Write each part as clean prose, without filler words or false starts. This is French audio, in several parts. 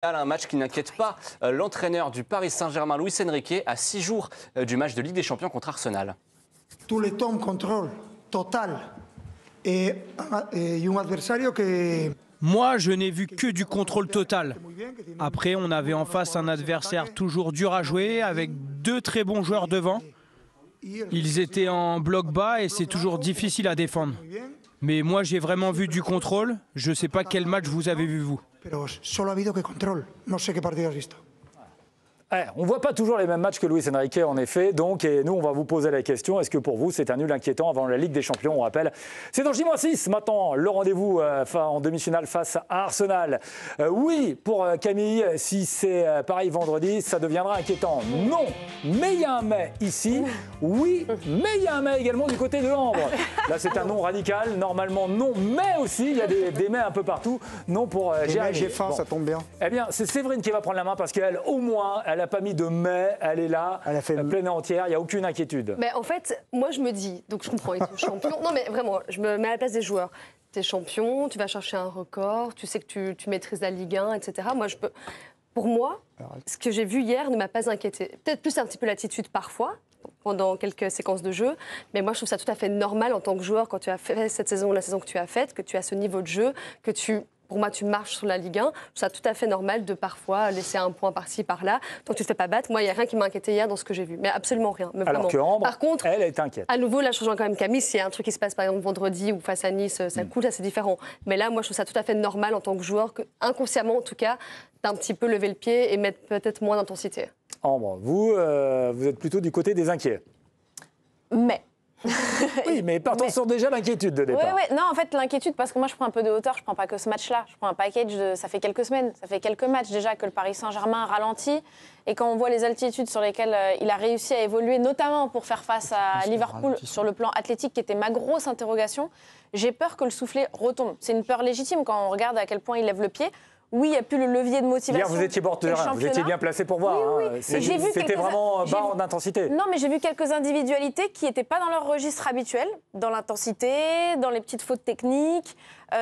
Un match qui n'inquiète pas l'entraîneur du Paris Saint-Germain, Luis Enrique, à 6 jours du match de Ligue des Champions contre Arsenal. Tout le temps contrôle total et un adversario que... Moi, je n'ai vu que du contrôle total. Après, on avait en face un adversaire toujours dur à jouer, avec 2 très bons joueurs devant. Ils étaient en bloc bas et c'est toujours difficile à défendre. Mais moi, j'ai vraiment vu du contrôle. Je ne sais pas quel match vous avez vu, vous. Pero solo ha habido que control. No sé qué partido has visto. On ne voit pas toujours les mêmes matchs que Luis Enrique, en effet. Donc, et nous, on va vous poser la question, est-ce que pour vous, c'est un nul inquiétant avant la Ligue des Champions? On rappelle, c'est dans J-6 maintenant, le rendez-vous en demi-finale face à Arsenal. Oui, pour Camille, si c'est pareil vendredi, ça deviendra inquiétant. Non, mais il y a un mais ici. Oui, mais il y a un mais également du côté de Ambre. Là, c'est un non radical. Normalement, non, mais aussi, il y a des mais un peu partout. Non pour Jérémy. J'ai faim, bon. Ça tombe bien. Eh bien, c'est Séverine qui va prendre la main parce qu'elle, au moins, elle n'a pas mis de mais, elle est là, elle a fait pleine et entière, il n'y a aucune inquiétude. Mais en fait, moi je me dis, donc je comprends, ils sont champions. Non mais vraiment, je me mets à la place des joueurs. Tu es champion, tu vas chercher un record, tu sais que tu maîtrises la Ligue 1, etc. Moi, pour moi, ce que j'ai vu hier ne m'a pas inquiété. Peut-être plus un petit peu l'attitude parfois, pendant quelques séquences de jeu, mais moi je trouve ça tout à fait normal en tant que joueur, quand tu as fait cette saison, la saison que tu as faite, que tu as ce niveau de jeu, que pour moi, tu marches sur la Ligue 1. Je trouve ça tout à fait normal de parfois laisser un point par-ci, par-là. Tant que tu ne te fais pas battre. Moi, il n'y a rien qui m'a inquiété hier dans ce que j'ai vu. Mais absolument rien. Mais alors que Ambre, par contre, elle est inquiète. À nouveau, là, je rejoins quand même Camille. S'il y a un truc qui se passe, par exemple, vendredi ou face à Nice, ça coule, ça c'est différent. Mais là, moi, je trouve ça tout à fait normal en tant que joueur, inconsciemment en tout cas, d'un petit peu lever le pied et mettre peut-être moins d'intensité. Ambre, vous êtes plutôt du côté des inquiets. Mais... Oui, mais partons sur déjà l'inquiétude de départ. Oui, non, en fait, l'inquiétude, parce que moi, je prends un peu de hauteur, je prends pas que ce match-là. Je prends un package ça fait quelques semaines, ça fait quelques matchs déjà que le Paris Saint-Germain ralentit. Et quand on voit les altitudes sur lesquelles il a réussi à évoluer, notamment pour faire face à Liverpool sur le plan athlétique, qui était ma grosse interrogation, j'ai peur que le soufflet retombe. C'est une peur légitime quand on regarde à quel point il lève le pied. Oui, il n'y a plus le levier de motivation. Hier, vous étiez bord de terrain, vous étiez bien placé pour voir. Oui, hein. C'était vraiment bas en intensité. Non, mais j'ai vu quelques individualités qui n'étaient pas dans leur registre habituel, dans l'intensité, dans les petites fautes techniques,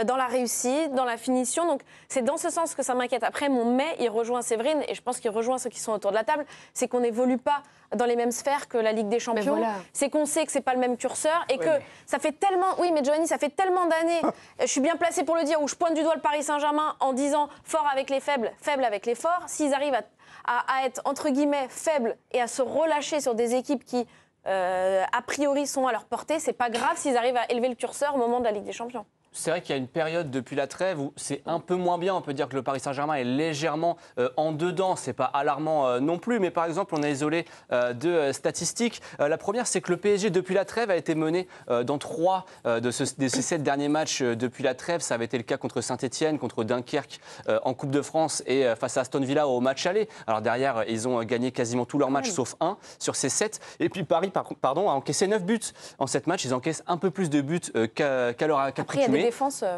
dans la réussite, dans la finition. Donc, c'est dans ce sens que ça m'inquiète. Après, mon mais, il rejoint Séverine, et je pense qu'il rejoint ceux qui sont autour de la table, c'est qu'on n'évolue pas dans les mêmes sphères que la Ligue des Champions. Voilà. C'est qu'on sait que c'est pas le même curseur et que ça fait tellement... Oui, mais Giovanni, ça fait tellement d'années, je suis bien placée pour le dire, où je pointe du doigt le Paris Saint-Germain en disant fort avec les faibles, faible avec les forts. S'ils arrivent à être, entre guillemets, faibles et à se relâcher sur des équipes qui, a priori, sont à leur portée, c'est pas grave s'ils arrivent à élever le curseur au moment de la Ligue des Champions. C'est vrai qu'il y a une période depuis la trêve où c'est un peu moins bien. On peut dire que le Paris Saint-Germain est légèrement en dedans. C'est pas alarmant non plus. Mais par exemple, on a isolé 2 statistiques. La première, c'est que le PSG, depuis la trêve, a été mené dans 3 de ces 7 derniers matchs depuis la trêve. Ça avait été le cas contre Saint-Etienne, contre Dunkerque en Coupe de France et face à Aston Villa au match aller. Alors derrière, ils ont gagné quasiment tous leurs matchs, sauf 1 sur ces 7. Et puis Paris, a encaissé 9 buts. En 7 matchs, ils encaissent un peu plus de buts qu'à leur accoutumée.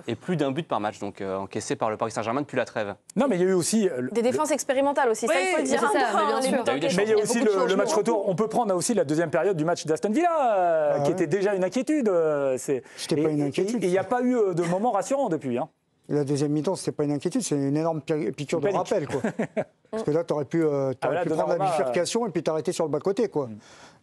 Et plus d'un but par match, donc encaissé par le Paris Saint-Germain depuis la trêve. Non, mais il y a eu aussi... Des défenses expérimentales aussi, ça, il faut le dire. Mais il y a aussi le match retour. On peut prendre aussi la deuxième période du match d'Aston Villa, qui était déjà une inquiétude. C'était pas une inquiétude. Et il n'y a pas eu de moment rassurant depuis. Hein. La deuxième mi-temps, c'était pas une inquiétude, c'est une énorme piqûre de rappel. Quoi. Parce que là, tu aurais pu prendre la bifurcation et puis t'arrêter sur le bas-côté.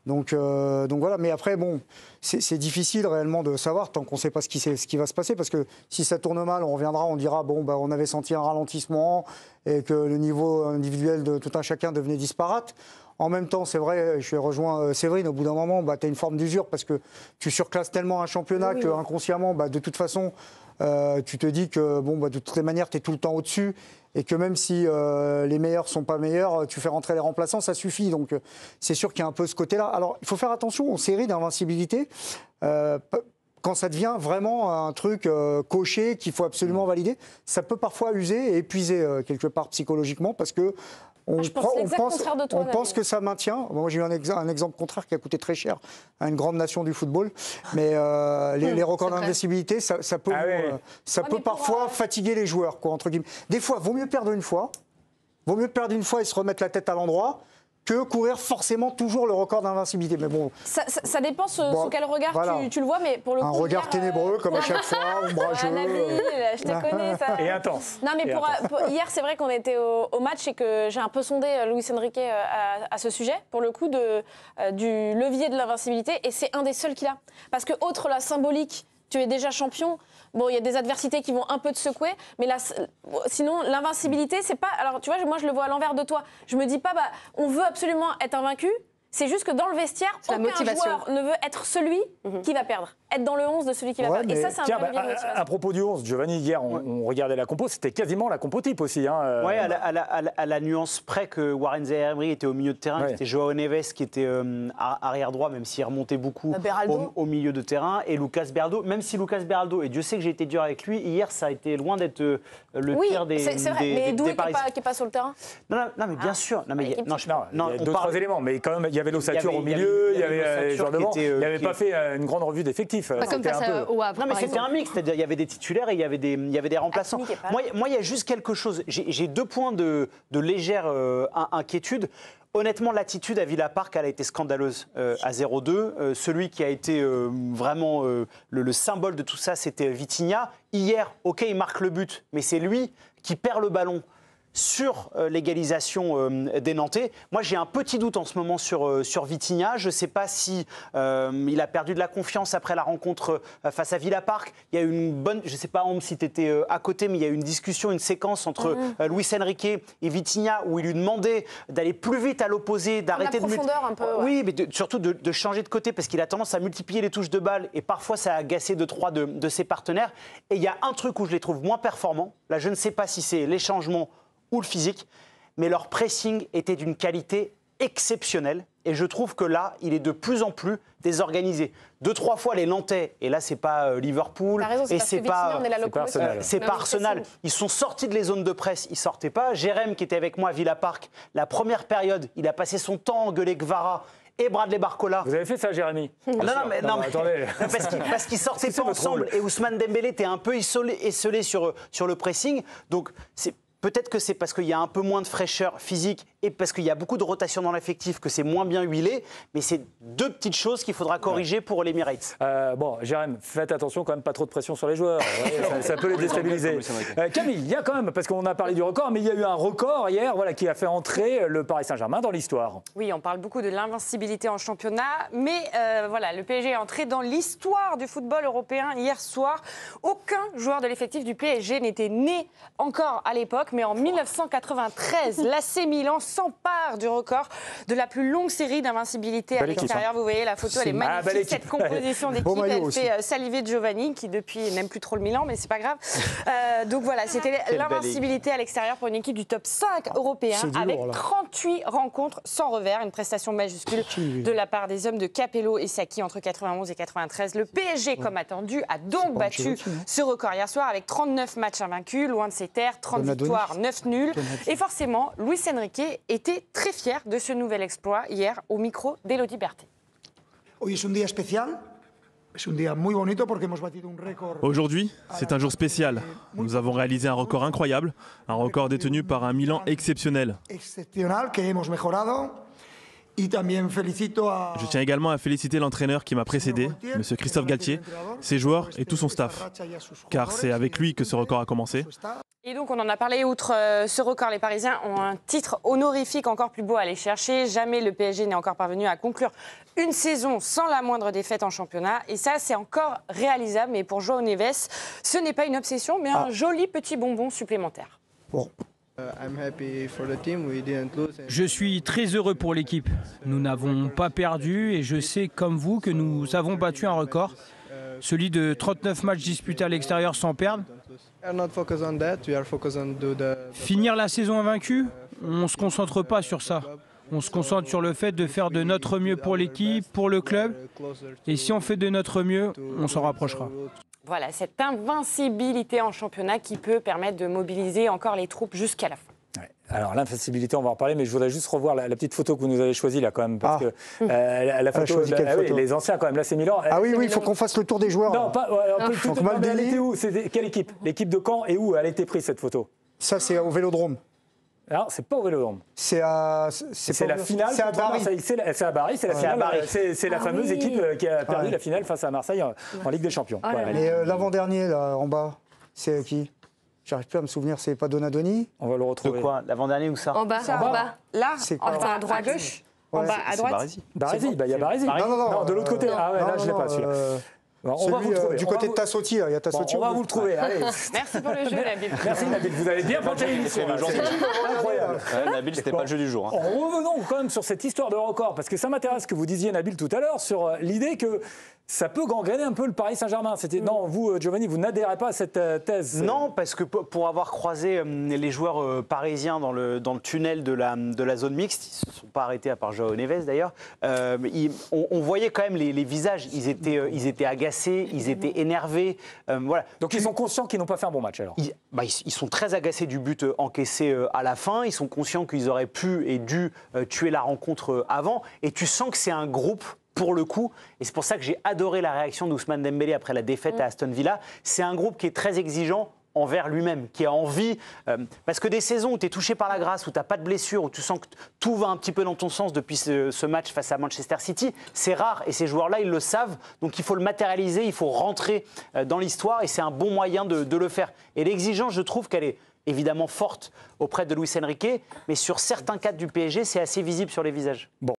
Donc voilà, mais après, bon, c'est difficile réellement de savoir tant qu'on ne sait pas ce qui va se passer, parce que si ça tourne mal, on reviendra, on dira, bon, bah, on avait senti un ralentissement et que le niveau individuel de tout un chacun devenait disparate. En même temps, c'est vrai, je rejoins Séverine, au bout d'un moment, bah, tu as une forme d'usure parce que tu surclasses tellement un championnat que inconsciemment, bah, de toute façon, tu te dis que bon, bah, de toutes les manières, tu es tout le temps au-dessus et que même si les meilleurs ne sont pas meilleurs, tu fais rentrer les remplaçants, ça suffit. Donc c'est sûr qu'il y a un peu ce côté-là. Alors, il faut faire attention aux séries d'invincibilité. Quand ça devient vraiment un truc coché qu'il faut absolument valider, ça peut parfois user et épuiser quelque part psychologiquement parce que on pense que ça maintient. Moi, j'ai eu un exemple contraire qui a coûté très cher à une grande nation du football. Mais les records d'invincibilité, ça peut parfois fatiguer les joueurs, quoi, entre guillemets. Des fois, vaut mieux perdre une fois. Vaut mieux perdre une fois et se remettre la tête à l'endroit que courir forcément toujours le record d'invincibilité. Mais bon, ça dépend sous quel regard tu le vois, mais pour le coup... Un regard ténébreux, comme à chaque fois, ombrageux. Nabil, je te connais, ça. Et intense. Non, mais hier, c'est vrai qu'on était au match et que j'ai un peu sondé Luis Enrique à ce sujet, pour le coup, du levier de l'invincibilité, et c'est un des seuls qu'il a. Parce que, outre la symbolique, tu es déjà champion, bon, il y a des adversités qui vont un peu te secouer, mais sinon, l'invincibilité, c'est pas... Alors, tu vois, moi, je le vois à l'envers de toi. Je me dis pas, on veut absolument être invaincu. C'est juste que dans le vestiaire, aucun joueur ne veut être celui qui va perdre. Être dans le 11 de celui qui va perdre. Et ça, c'est un vrai levier de motivation. À propos du 11, Giovanni, hier, on regardait la compo, c'était quasiment la compo type aussi. Hein. Oui, à la nuance près que Warren Zaïre-Emery était au milieu de terrain, c'était Joao Neves qui était arrière droit, même s'il remontait beaucoup au milieu de terrain, et Lucas Beraldo, même si Lucas Beraldo, et Dieu sait que j'ai été dur avec lui, hier, ça a été loin d'être le pire des c'est vrai, mais Doué qui n'est pas sur le terrain. Non, mais bien sûr. Non, mais il y a deux, trois éléments, mais quand même, il y avait l'ossature au milieu, il y avait genre devant, il n'avait pas fait une grande revue d'effectifs. Pas comme face au Havre. Non, mais c'était un mix, c'est-à-dire il y avait des titulaires et il y avait des remplaçants. Moi, il y a juste quelque chose. J'ai 2 points de légère inquiétude. Honnêtement, l'attitude à Villa Park, elle a été scandaleuse à 0-2. Celui qui a été vraiment le symbole de tout ça, c'était Vitinha. Hier, OK, il marque le but, mais c'est lui qui perd le ballon sur l'égalisation des Nantais. Moi, j'ai un petit doute en ce moment sur Vitinha. Je ne sais pas si il a perdu de la confiance après la rencontre face à Villa Park. Il y a eu une bonne... Je ne sais pas, Homme, si tu étais à côté, mais il y a eu une discussion, une séquence entre Luis Enrique et Vitinha où il lui demandait d'aller plus vite à l'opposé, d'arrêter de... profondeur un peu. Oui, mais surtout de changer de côté parce qu'il a tendance à multiplier les touches de balle et parfois ça a agacé 2-3 de ses partenaires. Et il y a un truc où je les trouve moins performants. Là, je ne sais pas si c'est les changements ou le physique, mais leur pressing était d'une qualité exceptionnelle. Et je trouve que là, il est de plus en plus désorganisé. 2-3 fois les Nantais, et là c'est pas Liverpool, et c'est pas Arsenal. Ils sont sortis de les zones de presse, ils sortaient pas. Jérém qui était avec moi à Villa Park, la première période, il a passé son temps à engueuler Kvara et Bradley Barcola. Vous avez fait ça, Jérémy? Non, mais parce qu'ils sortaient pas ensemble. Et Ousmane Dembélé était un peu esselé sur le pressing. Donc peut-être que c'est parce qu'il y a un peu moins de fraîcheur physique et parce qu'il y a beaucoup de rotation dans l'effectif que c'est moins bien huilé, mais c'est 2 petites choses qu'il faudra corriger pour l'Emirates. Bon, Jérém, faites attention quand même, pas trop de pression sur les joueurs, ça peut les déstabiliser. Camille, il y a quand même, parce qu'on a parlé du record, mais il y a eu un record hier qui a fait entrer le Paris Saint-Germain dans l'histoire. Oui, on parle beaucoup de l'invincibilité en championnat, mais le PSG est entré dans l'histoire du football européen hier soir. Aucun joueur de l'effectif du PSG n'était né encore à l'époque, mais en 1993, l'AC Milan s'empare du record de la plus longue série d'invincibilité à l'extérieur. Vous voyez la photo, elle est magnifique. Cette composition d'équipe, elle fait saliver Giovanni, qui depuis n'aime plus trop le Milan, mais c'est pas grave. Donc voilà, c'était l'invincibilité à l'extérieur pour une équipe du top 5 européen, avec 38 rencontres sans revers, une prestation majuscule de la part des hommes de Capello et Saki entre 91 et 93. Le PSG, comme attendu, a donc battu ce record hier soir avec 39 matchs invaincus, loin de ses terres, 30 victoires, 9 nuls. Et forcément, Luis Enrique était très fier de ce nouvel exploit hier au micro d'Elodie Berthet. Aujourd'hui, c'est un jour spécial. Nous avons réalisé un record incroyable, un record détenu par un Milan exceptionnel. Je tiens également à féliciter l'entraîneur qui m'a précédé, M. Christophe Galtier, ses joueurs et tout son staff, car c'est avec lui que ce record a commencé. Et donc on en a parlé, outre ce record, les Parisiens ont un titre honorifique encore plus beau à aller chercher. Jamais le PSG n'est encore parvenu à conclure une saison sans la moindre défaite en championnat. Et ça, c'est encore réalisable. Mais pour Joao Neves, ce n'est pas une obsession, mais un joli petit bonbon supplémentaire. Bon. Je suis très heureux pour l'équipe. Nous n'avons pas perdu et je sais, comme vous, que nous avons battu un record, celui de 39 matchs disputés à l'extérieur sans perdre. Finir la saison invaincue, on ne se concentre pas sur ça. On se concentre sur le fait de faire de notre mieux pour l'équipe, pour le club. Et si on fait de notre mieux, on s'en rapprochera. Voilà, cette invincibilité en championnat qui peut permettre de mobiliser encore les troupes jusqu'à la fin. Ouais. Alors l'invincibilité, on va en reparler, mais je voudrais juste revoir la petite photo que vous nous avez choisie là quand même, parce que la photo, les anciens quand même, là c'est Milan. Il faut qu'on fasse le tour des joueurs. Non, pas. Elle était où? C'était quelle équipe? L'équipe de Caen et où elle a été prise cette photo? Ça c'est au Vélodrome. Alors, c'est pas au Vélodrome. C'est la finale. C'est à Paris. C'est à Paris. C'est la finale. C'est la fameuse équipe qui a perdu la finale face à Marseille en Ligue des Champions. Voilà. Mais l'avant-dernier, là, en bas, c'est qui? J'arrive plus à me souvenir, c'est pas Donadoni? On va le retrouver. De quoi? L'avant-dernier ou ça? En bas. Là, Enfin, à droite. à gauche. Ouais, En bas, à droite. Baresi, il y a Baresi. Non, de l'autre côté. Ah ouais, là, je l'ai pas, celui-là. On va vous le trouver. Du côté de Tassotti, il y a Tassotti. On va vous le trouver, allez. Merci pour le jeu, Nabil. Merci, Nabil. Vous avez bien pointé l'émission. C'est incroyable. Nabil, c'était pas le jeu du jour. Hein. Revenons quand même sur cette histoire de record, parce que ça m'intéresse ce que vous disiez, Nabil, tout à l'heure, sur l'idée que ça peut gangréner un peu le Paris Saint-Germain. Non, vous, Giovanni, vous n'adhérez pas à cette thèse? Non, parce que pour avoir croisé les joueurs parisiens dans le tunnel de la zone mixte, ils ne se sont pas arrêtés, à part Joao Neves d'ailleurs, on voyait quand même les visages. Ils étaient agacés, ils étaient énervés. Voilà. Donc ils sont conscients qu'ils n'ont pas fait un bon match alors? Ils sont très agacés du but encaissé à la fin. Ils sont conscients qu'ils auraient pu et dû tuer la rencontre avant. Et tu sens que c'est un groupe, pour le coup, et c'est pour ça que j'ai adoré la réaction d'Ousmane Dembélé après la défaite à Aston Villa. C'est un groupe qui est très exigeant envers lui-même, qui a envie, parce que des saisons où tu es touché par la grâce, où tu n'as pas de blessure, où tu sens que tout va un petit peu dans ton sens depuis ce match face à Manchester City, c'est rare, et ces joueurs-là, ils le savent, donc il faut le matérialiser, il faut rentrer dans l'histoire, et c'est un bon moyen de le faire. Et l'exigence, je trouve qu'elle est évidemment forte auprès de Luis Enrique, mais sur certains cadres du PSG, c'est assez visible sur les visages. Bon.